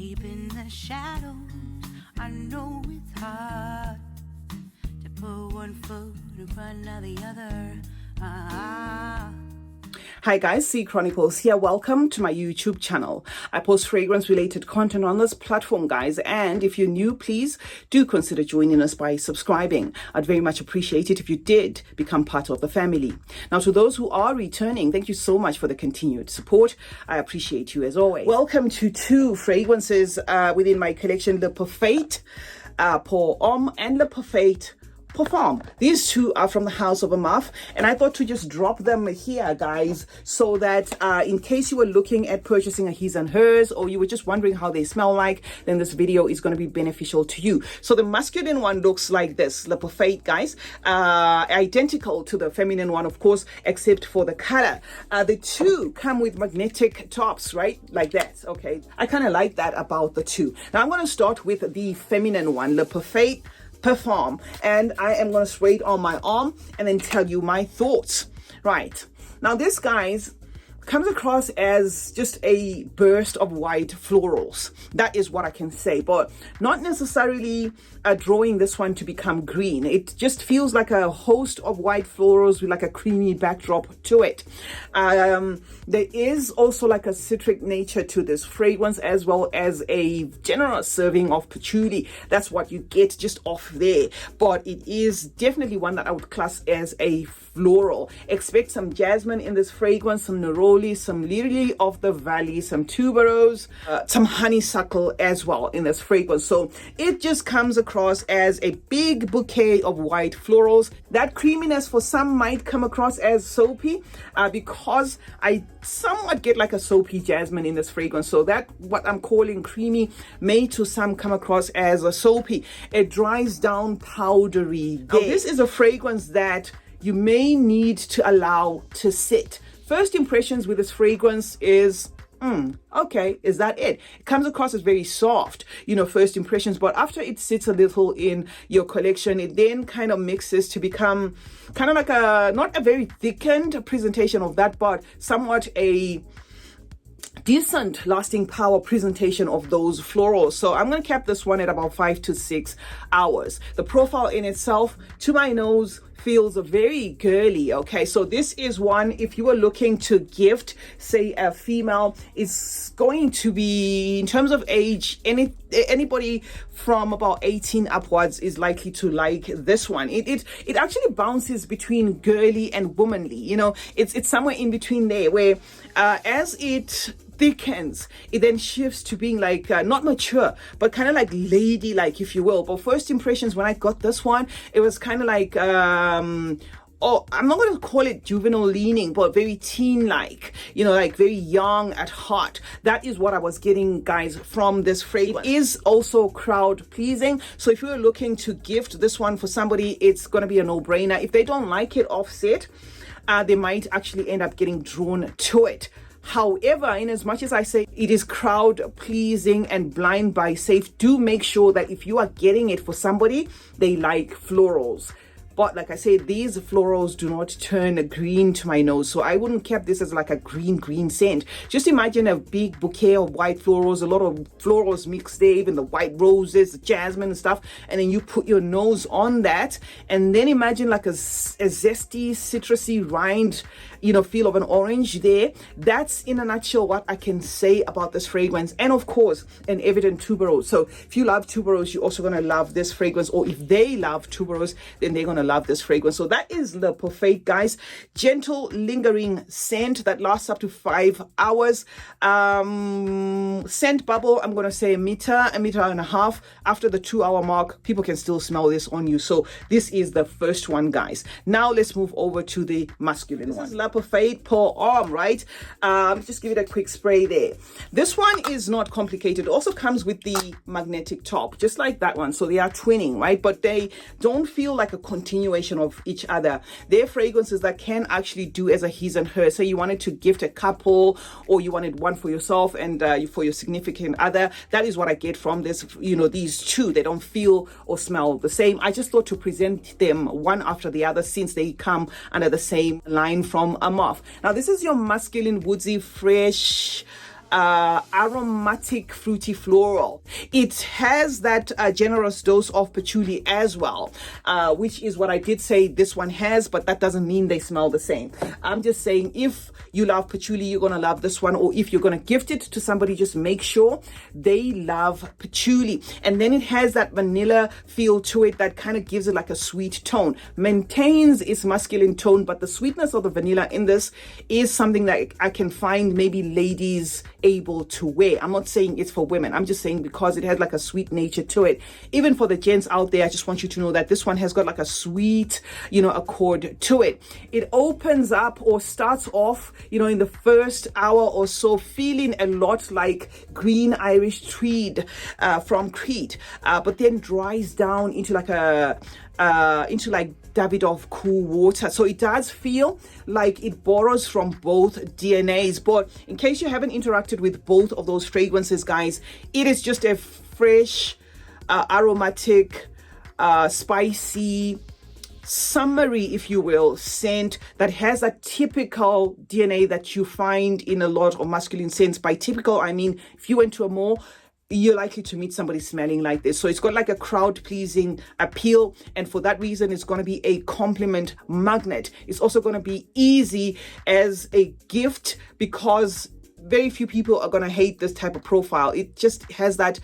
Deep in the shadows, I know it's hard to put one foot in front of the other. Hi guys, CeeChronicles here. Welcome to my YouTube channel. I post fragrance related content on this platform, guys, and if you're new, please do consider joining us by subscribing. I'd very much appreciate it if you did become part of the family. Now, to those who are returning, thank you so much for the continued support. I appreciate you as always. Welcome to two fragrances within my collection, the Parfait pour Homme and the Parfait Perfume. These two are from the house of Armaf, and I thought to just drop them here, guys, so that in case you were looking at purchasing a his and hers, or you were just wondering how they smell like, then this video is going to be beneficial to you. So the masculine one looks like this, the Parfait, guys, identical to the feminine one, of course, except for the color. The two come with magnetic tops, right, like that. Okay, I kind of like that about the two. Now I'm going to start with the feminine one, the Parfait Perfume, and I am going to spray it on my arm and then tell you my thoughts. Right now, this, guys, comes across as just a burst of white florals. That is what I can say, but not necessarily drawing this one to become green. It just feels like a host of white florals with like a creamy backdrop to it. There is also like a citric nature to this fragrance, as well as a generous serving of patchouli. That's what you get just off there, but it is definitely one that I would class as a floral. Expect some jasmine in this fragrance, some neroli, some lily of the valley, some tuberose, some honeysuckle as well in this fragrance. So it just comes across as a big bouquet of white florals. That creaminess for some might come across as soapy, because I somewhat get like a soapy jasmine in this fragrance. So that what I'm calling creamy may to some come across as a soapy. It dries down powdery there. Now, this is a fragrance that you may need to allow to sit. First impressions with this fragrance is, okay, is that it? It comes across as very soft, first impressions, but after it sits a little in your collection, it then kind of mixes to become kind of like not a very thickened presentation of that, but somewhat a decent lasting power presentation of those florals. So I'm going to cap this one at about 5 to 6 hours. The profile in itself, to my nose, feels very girly. Okay, so this is one, if you are looking to gift, say, a female, is going to be, in terms of age, anybody from about 18 upwards is likely to like this one. It actually bounces between girly and womanly. It's somewhere in between there, where as it thickens, it then shifts to being like not mature, but kind of like ladylike, if you will. But first impressions when I got this one, it was kind of like I'm not going to call it juvenile leaning, but very teen-like, like very young at heart. That is what I was getting, guys, from this fragrance. It is also crowd pleasing. So if you're looking to gift this one for somebody, it's going to be a no-brainer. If they don't like it offset, they might actually end up getting drawn to it. However, in as much as I say it is crowd pleasing and blind buy safe, do make sure that if you are getting it for somebody, they like florals. But like I said, these florals do not turn green to my nose. So I wouldn't keep this as like a green scent. Just imagine a big bouquet of white florals, a lot of florals mixed there, even the white roses, the jasmine and stuff. And then you put your nose on that. And then imagine like a zesty, citrusy rind, feel of an orange there. That's in a nutshell what I can say about this fragrance. And of course, an evident tuberose. So if you love tuberose, you're also going to love this fragrance. Or if they love tuberose, then they're going to love this fragrance. So that is the Parfait, guys. Gentle, lingering scent that lasts up to 5 hours. Scent bubble, I'm going to say a meter and a half. After the 2-hour mark, people can still smell this on you. So this is the first one, guys. Now let's move over to the masculine one. This is La Parfait pour Homme, right? Just give it a quick spray there. This one is not complicated. It also comes with the magnetic top, just like that one. So they are twinning, right? But they don't feel like a continuation of each other. They're fragrances that can actually do as a his and her. So you wanted to gift a couple, or you wanted one for yourself and for your significant other. That is what I get from this. These two, they don't feel or smell the same. I just thought to present them one after the other, since they come under the same line from Armaf. Now this is your masculine, woodsy, fresh, aromatic fruity floral. It has that generous dose of patchouli as well, which is what I did say this one has, but that doesn't mean they smell the same. I'm just saying if you love patchouli, you're gonna love this one, or if you're gonna gift it to somebody, just make sure they love patchouli. And then it has that vanilla feel to it that kind of gives it like a sweet tone, maintains its masculine tone, but the sweetness of the vanilla in this is something that I can find maybe ladies able to wear. I'm not saying it's for women, I'm just saying because it has like a sweet nature to it. Even for the gents out there, I just want you to know that this one has got like a sweet, accord to it. It opens up or starts off, in the first hour or so feeling a lot like green Irish tweed from Crete, but then dries down into like Davidoff cool water. So it does feel like it borrows from both DNAs. But in case you haven't interacted with both of those fragrances, guys, it is just a fresh, aromatic, spicy, summery, if you will, scent that has a typical DNA that you find in a lot of masculine scents. By typical, I mean if you went to a mall, you're likely to meet somebody smelling like this. So it's got like a crowd-pleasing appeal, and for that reason it's going to be a compliment magnet. It's also going to be easy as a gift because very few people are going to hate this type of profile. It just has that,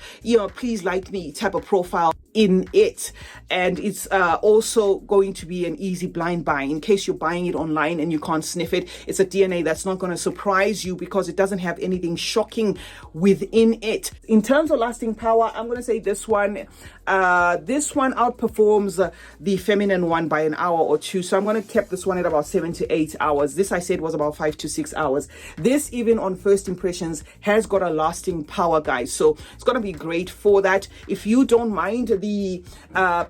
please like me type of profile in it. And it's also going to be an easy blind buy. In case you're buying it online and you can't sniff it, it's a DNA that's not going to surprise you because it doesn't have anything shocking within it. In terms of lasting power, I'm going to say this one outperforms the feminine one by an hour or two. So I'm going to keep this one at about 7 to 8 hours. This I said was about 5 to 6 hours. This, even on first impressions, has got a lasting power, guys. So it's going to be great for that. If you don't mind the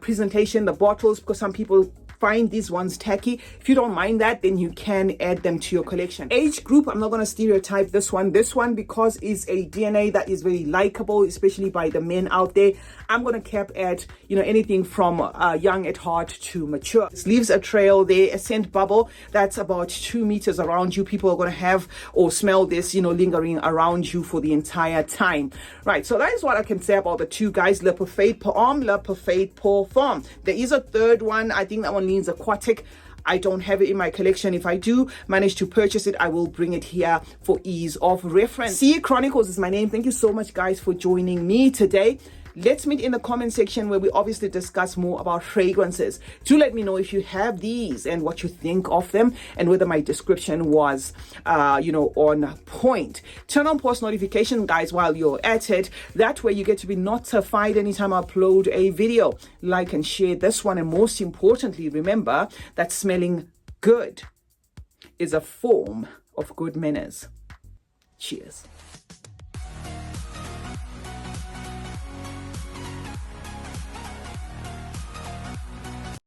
presentation, the bottles, because some people find these ones tacky, if you don't mind that, then you can add them to your collection. Age group, I'm not going to stereotype this one because it's a DNA that is very likable, especially by the men out there. I'm going to cap at anything from young at heart to mature. This leaves a trail there, a scent bubble that's about 2 meters around you. People are going to have or smell this lingering around you for the entire time. Right, so that is what I can say about the two, guys. Le Parfait pour Homme, Le Parfait pour Femme. There is a third one. I think that one leans aquatic. I don't have it in my collection. If I do manage to purchase it, I will bring it here for ease of reference. CeeChronicles is my name. Thank you so much, guys, for joining me today. Let's meet in the comment section where we obviously discuss more about fragrances. Do let me know if you have these and what you think of them and whether my description was, on point. Turn on post notification, guys, while you're at it. That way you get to be notified anytime I upload a video. Like and share this one. And most importantly, remember that smelling good is a form of good manners. Cheers.